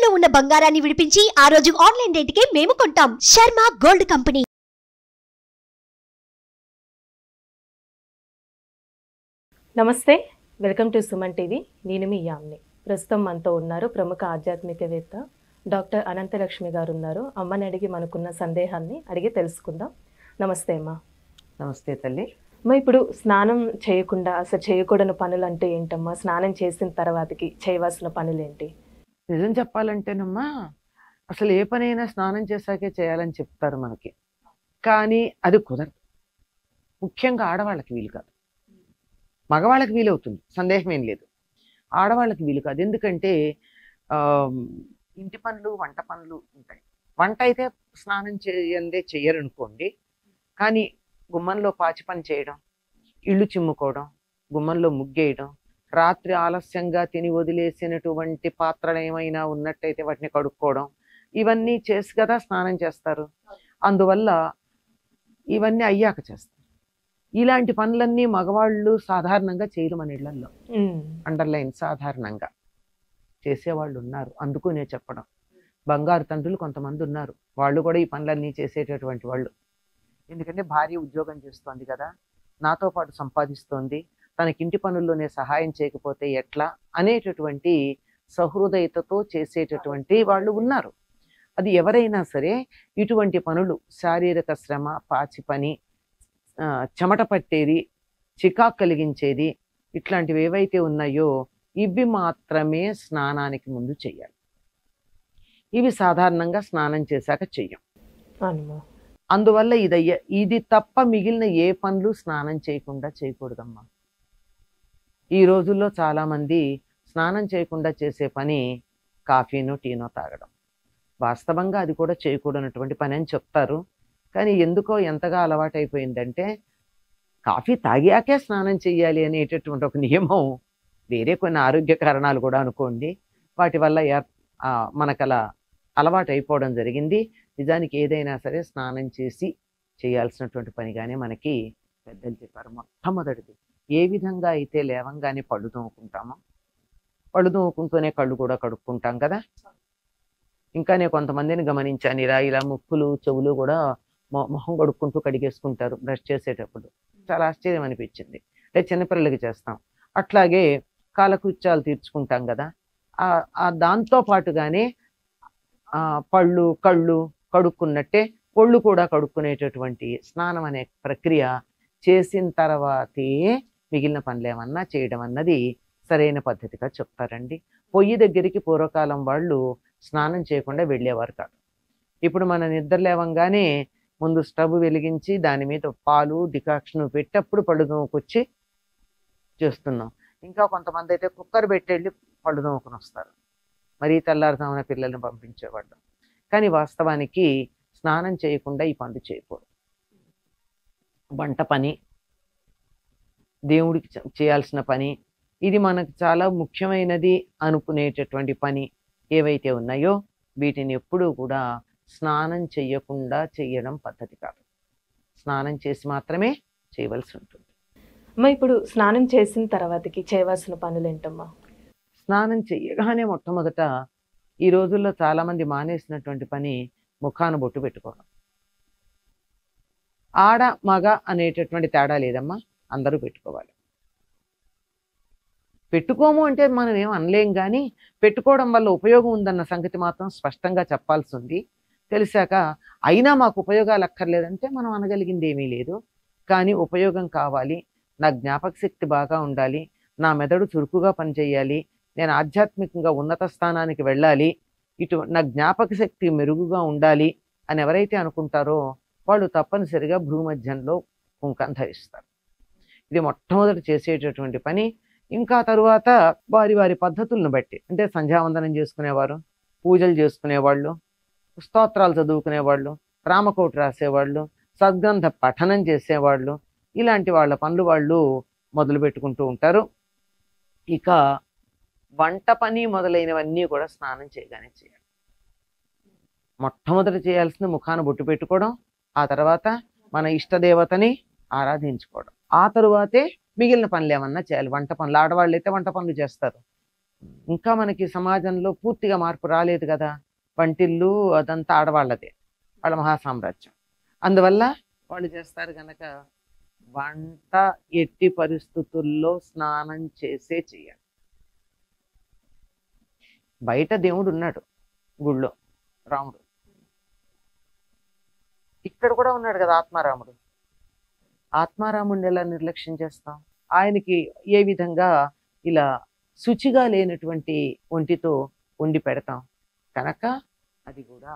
తాకట్టులో ఉన్న బంగారాన్ని విడిపించి ఆ రోజు ఆన్లైన్ రేటుకే మేము కొంటాం. Sharma gold company. నమస్తే, వెల్కమ్ టు సుమన్ టీవీ. నేను మీ యామ్ని. ప్రస్తుతం మనతో ఉన్నారు ప్రముఖ ఆధ్యాత్మికవేత్త డాక్టర్ అనంతలక్ష్మి గారు ఉన్నారు. అమ్మని అడిగి మనకున్న సందేహాన్ని అడిగి తెలుసుకుందాం. నమస్తే అమ్మ. నమస్తే తల్లి. అమ్మ, ఇప్పుడు స్నానం చేయకుండా అసలు చేయకూడని పనులు అంటే ఏంటమ్మా? స్నానం చేసిన తర్వాతకి చేయవలసిన పనులు ఏంటి? నిజం చెప్పాలంటేనమ్మా, అసలు ఏ పనైనా స్నానం చేశాకే చేయాలని చెప్తారు మనకి, కానీ అది కుదరదు. ముఖ్యంగా ఆడవాళ్ళకి వీలు కాదు. మగవాళ్ళకి వీలవుతుంది, సందేహం ఏం లేదు. ఆడవాళ్ళకి వీలు కాదు. ఎందుకంటే ఇంటి పనులు, వంట పనులు ఉంటాయి. వంట అయితే స్నానం చేయందే చెయ్యరనుకోండి, కానీ గుమ్మంలో పాచి పని చేయడం, ఇళ్ళు చిమ్ముకోవడం, గుమ్మంలో ముగ్గేయడం, రాత్రి ఆలస్యంగా తిని వదిలేసినటువంటి పాత్రలు ఏమైనా ఉన్నట్టయితే వాటిని కడుక్కోవడం, ఇవన్నీ చేసి కదా స్నానం చేస్తారు. అందువల్ల ఇవన్నీ అయ్యాక చేస్తారు. ఇలాంటి పనులన్నీ మగవాళ్ళు సాధారణంగా చేయరు మన ఇళ్లలో. అండర్లైన్, సాధారణంగా చేసేవాళ్ళు ఉన్నారు. అందుకు నేను చెప్పడం, బంగారు తండ్రులు కొంతమంది ఉన్నారు, వాళ్ళు కూడా ఈ పనులన్నీ చేసేటటువంటి వాళ్ళు. ఎందుకంటే భార్య ఉద్యోగం చేస్తోంది కదా, నాతో పాటు సంపాదిస్తోంది, తనకింటి పనుల్లోనే సహాయం చేయకపోతే ఎట్లా అనేటటువంటి సహృదయతతో చేసేటటువంటి వాళ్ళు ఉన్నారు. అది ఎవరైనా సరే ఇటువంటి పనులు, శారీరక శ్రమ, పాచి పని, చెమట పట్టేది, చికాకు కలిగించేది, ఇట్లాంటివి ఏవైతే ఉన్నాయో ఇవి మాత్రమే స్నానానికి ముందు చెయ్యాలి. ఇవి సాధారణంగా స్నానం చేశాక చెయ్యం. అందువల్ల ఇది తప్ప మిగిలిన ఏ పనులు స్నానం చేయకుండా చేయకూడదమ్మా. ఈ రోజుల్లో చాలా మంది స్నానం చేయకుండా చేసే పని కాఫీనో టీనో తాగడం. వాస్తవంగా అది కూడా చేయకూడనటువంటి పని అని చెప్తారు, కానీ ఎందుకో ఎంతగా అలవాటైపోయిందంటే కాఫీ తాగాకే స్నానం చెయ్యాలి అనేటటువంటి ఒక నియమం, వేరే కొన్ని ఆరోగ్య కారణాలు కూడా అనుకోండి, వాటి వల్ల మనకు అలా అలవాటు అయిపోవడం జరిగింది. నిజానికి ఏదైనా సరే స్నానం చేసి చేయాల్సినటువంటి పనిగానే మనకి పెద్దలు చెప్పారు. మొట్టమొదటిది, ఏ విధంగా అయితే లేవంగానే పళ్ళు తోముకుంటామో, పళ్ళు తోముకుంటూనే కళ్ళు కూడా కడుక్కుంటాం కదా. ఇంకా నేను కొంతమందిని గమనించాను, ఇలా ముక్కులు చెవులు కూడా మొహం కడుక్కుంటూ కడిగేసుకుంటారు బ్రష్ చేసేటప్పుడు. చాలా ఆశ్చర్యం అనిపించింది. అంటే చిన్నపిల్లలకి చేస్తాం, అట్లాగే కాలకృత్యాలు తీర్చుకుంటాం కదా, దాంతో పాటుగానే పళ్ళు కళ్ళు కడుక్కున్నట్టే ఒళ్ళు కూడా కడుక్కునేటటువంటి స్నానం అనే ప్రక్రియ చేసిన తర్వాతే మిగిలిన పనులు ఏమన్నా చేయడం అన్నది సరైన పద్ధతిగా చెప్తారండి. పొయ్యి దగ్గరికి పూర్వకాలం వాళ్ళు స్నానం చేయకుండా వెళ్ళేవారు కాదు. ఇప్పుడు మన నిద్ర లేవంగానే ముందు స్టవ్ వెలిగించి దాని మీద పాలు డికాక్షన్ పెట్టేప్పుడు పళ్ళు తోముకొచ్చి చేస్తున్నాం. ఇంకా కొంతమంది అయితే కుక్కర్ పెట్టెళ్ళి పళ్ళు తోముకొని వస్తారు, మరీ తెల్లారుజామున పిల్లల్ని పంపించేవాళ్ళు. కానీ వాస్తవానికి స్నానం చేయకుండా ఈ పనులు చేయకూడదు. వంట పని, దేవుడికి చేయాల్సిన పని, ఇది మనకు చాలా ముఖ్యమైనది అనుకునేటటువంటి పని ఏవైతే ఉన్నాయో వీటిని ఎప్పుడూ కూడా స్నానం చేయకుండా చేయడం పద్ధతి కాదు. స్నానం చేసి మాత్రమే చేయవలసి ఉంటుంది. అమ్మా, ఇప్పుడు స్నానం చేసిన తర్వాతకి చేయవలసిన పనులు ఏంటమ్మా? స్నానం చేయగానే మొట్టమొదట ఈ రోజుల్లో చాలా మంది మానేసినటువంటి పని ముఖాన బొట్టు పెట్టుకోవడం. ఆడ మగ అనేటటువంటి తేడా లేదమ్మా, అందరూ పెట్టుకోవాలి. పెట్టుకోము అంటే మనం ఏం అనలేం, కానీ పెట్టుకోవడం వల్ల ఉపయోగం ఉందన్న సంగతి మాత్రం స్పష్టంగా చెప్పాల్సి ఉంది. తెలిసాక అయినా మాకు ఉపయోగాలు అక్కర్లేదంటే మనం అనగలిగింది ఏమీ లేదు. కానీ ఉపయోగం కావాలి, నా జ్ఞాపక శక్తి బాగా ఉండాలి, నా మెదడు చురుకుగా పనిచేయాలి, నేను ఆధ్యాత్మికంగా ఉన్నత స్థానానికి వెళ్ళాలి, నా జ్ఞాపక శక్తి మెరుగుగా ఉండాలి అని ఎవరైతే అనుకుంటారో వాళ్ళు తప్పనిసరిగా భూమధ్యంలో కుంకం ధరిస్తారు. ఇది మొట్టమొదటి చేసేటటువంటి పని. ఇంకా తరువాత వారి వారి పద్ధతులను బట్టి, అంటే సంధ్యావందనం చేసుకునేవారు, పూజలు చేసుకునేవాళ్ళు, స్తోత్రాలు చదువుకునేవాళ్ళు, రామకోటి రాసేవాళ్ళు, సద్గ్రంథ పఠనం చేసేవాళ్ళు, ఇలాంటి వాళ్ళ పనులు వాళ్ళు మొదలు పెట్టుకుంటూ ఉంటారు. ఇక వంట పని మొదలైనవన్నీ కూడా స్నానం చేయగానే చేయాలి. మొట్టమొదటి చేయాల్సింది ముఖాన బొట్టు పెట్టుకోవడం, ఆ తర్వాత మన ఇష్టదేవతని ఆరాధించుకోవడం, ఆ తరువాతే మిగిలిన పనులు ఏమన్నా చేయాలి. వంట పనులు ఆడవాళ్ళు అయితే వంట పనులు చేస్తారు, ఇంకా మనకి సమాజంలో పూర్తిగా మార్పు రాలేదు కదా. వంటిల్లు అదంతా ఆడవాళ్ళదే, వాళ్ళ మహాసామ్రాజ్యం. అందువల్ల వాళ్ళు చేస్తారు గనక వంట ఎట్టి పరిస్థితుల్లో స్నానం చేసే చేయాలి. బయట దేవుడు ఉన్నాడు గుళ్ళో, రాముడు. ఇక్కడ కూడా ఉన్నాడు కదా ఆత్మారాముడు. ఆత్మారాముడిని ఎలా నిర్లక్ష్యం చేస్తాం? ఆయనకి ఏ విధంగా ఇలా శుచిగా లేనటువంటి ఒంటితో వండి పెడతాం కనుక అది కూడా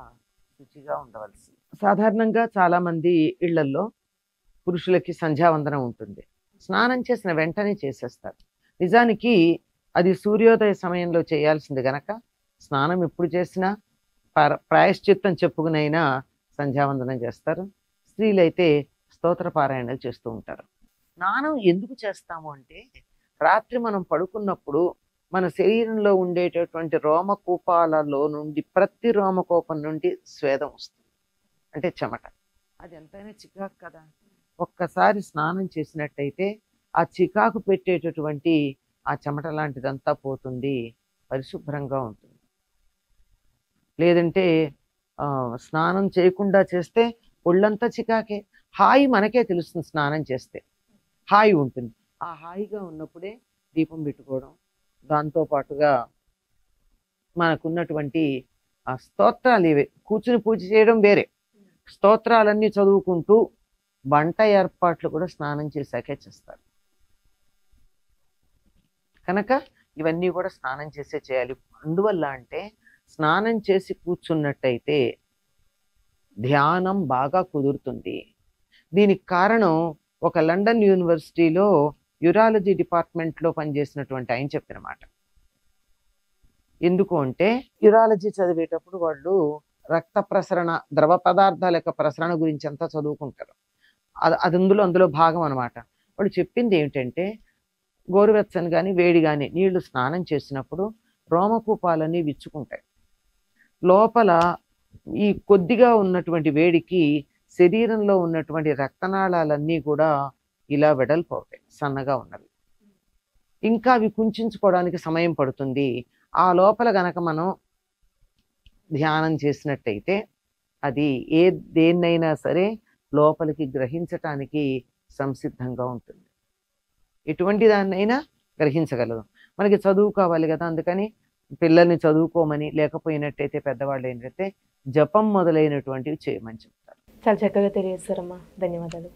శుచిగా ఉండవలసి. సాధారణంగా చాలా మంది ఇళ్లల్లో పురుషులకి సంధ్యావందనం ఉంటుంది, స్నానం చేసిన వెంటనే చేసేస్తారు. నిజానికి అది సూర్యోదయ సమయంలో చేయాల్సింది గనక స్నానం ఎప్పుడు చేసినా ప్రాయశ్చిత్తం చెప్పుకునైనా సంధ్యావందనం చేస్తారు. స్త్రీలైతే స్తోత్ర పారాయణలు చేస్తూ ఉంటారు. స్నానం ఎందుకు చేస్తాము అంటే, రాత్రి మనం పడుకున్నప్పుడు మన శరీరంలో ఉండేటటువంటి రోమకూపాలలో నుండి ప్రతి రోమకూపం నుండి స్వేదం వస్తుంది, అంటే చెమట. అది ఎంతైనా చికాకు కదా. ఒక్కసారి స్నానం చేసినట్టయితే ఆ చికాకు పెట్టేటటువంటి ఆ చెమట లాంటిదంతా పోతుంది, పరిశుభ్రంగా ఉంటుంది. లేదంటే స్నానం చేయకుండా చేస్తే ఒళ్ళంతా చికాకే. హాయి మనకే తెలుస్తుంది, స్నానం చేస్తే హాయి ఉంటుంది. ఆ హాయిగా ఉన్నప్పుడే దీపం పెట్టుకోవడం, దాంతో పాటుగా మనకున్నటువంటి ఆ స్తోత్రాలు ఇవే, కూర్చుని పూజ చేయడం వేరే, స్తోత్రాలన్నీ చదువుకుంటూ వంట ఏర్పాట్లు కూడా స్నానం చేశాకే చేస్తారు కనుక ఇవన్నీ కూడా స్నానం చేసే చేయాలి. అందువల్ల అంటే స్నానం చేసి కూర్చున్నట్టయితే ధ్యానం బాగా కుదురుతుంది. దీనికి కారణం ఒక లండన్ యూనివర్సిటీలో యూరాలజీ డిపార్ట్మెంట్లో పనిచేసినటువంటి ఆయన చెప్పిన మాట. ఎందుకు అంటే, యూరాలజీ చదివేటప్పుడు వాళ్ళు రక్త ప్రసరణ, ద్రవ పదార్థాల యొక్క ప్రసరణ గురించి అంతా చదువుకుంటారు. అది అందులో భాగం అనమాట. వాళ్ళు చెప్పింది ఏమిటంటే, గోరువెచ్చని కానీ వేడి కానీ నీళ్లు స్నానం చేసినప్పుడు రోమకూపాలన్నీ విచ్చుకుంటాయి. లోపల ఈ కొద్దిగా ఉన్నటువంటి వేడికి శరీరంలో ఉన్నటువంటి రక్తనాళాలన్నీ కూడా ఇలా వెడల్పు అవుతాయి, సన్నగా ఉన్నవి. ఇంకా అవి కుంచుకోవడానికి సమయం పడుతుంది. ఆ లోపల గనక మనం ధ్యానం చేసినట్టయితే అది దేన్నైనా సరే లోపలికి గ్రహించటానికి సంసిద్ధంగా ఉంటుంది. ఎటువంటి దాన్నైనా గ్రహించగలదు. మనకి చదువు కావాలి కదా, అందుకని పిల్లల్ని చదువుకోమని, లేకపోయినట్టయితే పెద్దవాళ్ళు ఏంటంటే జపం మొదలైనటువంటివి చేయమని చెప్తారు. చాలా చక్కగా తెలియజేస్తారమ్మా, ధన్యవాదాలు.